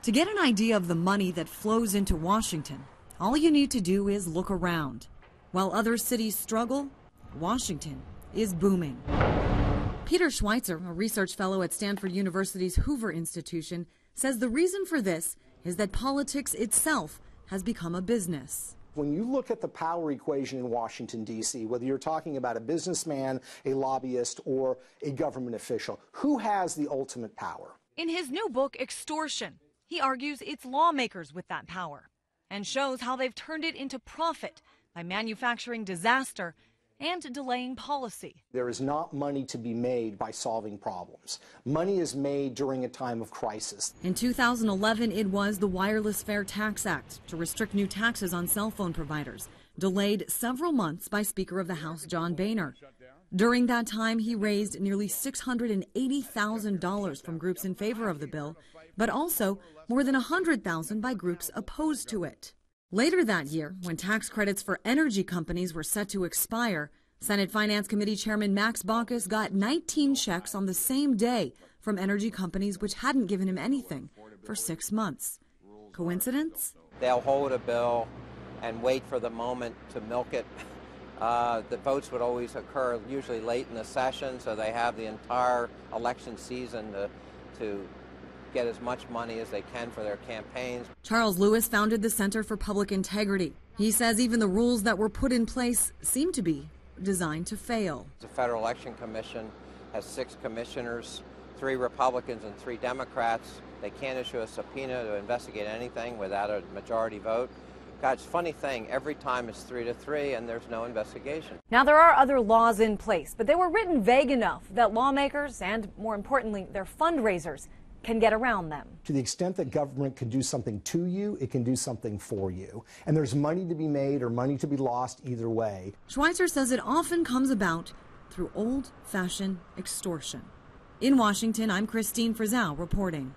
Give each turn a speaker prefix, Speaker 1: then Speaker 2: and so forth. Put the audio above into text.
Speaker 1: To get an idea of the money that flows into Washington, all you need to do is look around. While other cities struggle, Washington is booming. Peter Schweitzer, a research fellow at Stanford University's Hoover Institution, says the reason for this is that politics itself has become a business.
Speaker 2: When you look at the power equation in Washington, D.C., whether you're talking about a businessman, a lobbyist, or a government official, who has the ultimate power?
Speaker 3: In his new book, Extortion, he argues it's lawmakers with that power and shows how they've turned it into profit by manufacturing disaster and delaying policy.
Speaker 2: There is not money to be made by solving problems. Money is made during a time of crisis.
Speaker 1: In 2011, it was the Wireless Fair Tax Act to restrict new taxes on cell phone providers, delayed several months by Speaker of the House John Boehner. During that time, he raised nearly $680,000 from groups in favor of the bill, but also more than $100,000 by groups opposed to it. Later that year, when tax credits for energy companies were set to expire, Senate Finance Committee Chairman Max Baucus got 19 checks on the same day from energy companies which hadn't given him anything for 6 months. Coincidence?
Speaker 4: They'll hold a bill and wait for the moment to milk it. The votes would always occur usually late in the session, so they have the entire election season to get as much money as they can for their campaigns.
Speaker 1: Charles Lewis founded the Center for Public Integrity. He says even the rules that were put in place seem to be designed to fail.
Speaker 4: The Federal Election Commission has 6 commissioners, 3 Republicans and 3 Democrats. They can't issue a subpoena to investigate anything without a majority vote. God, it's a funny thing, every time it's 3-3 and there's no investigation.
Speaker 3: Now, there are other laws in place, but they were written vague enough that lawmakers and, more importantly, their fundraisers can get around them.
Speaker 2: To the extent that government can do something to you, it can do something for you. And there's money to be made or money to be lost either way.
Speaker 1: Schweitzer says it often comes about through old-fashioned extortion. In Washington, I'm Christine Frizzell reporting.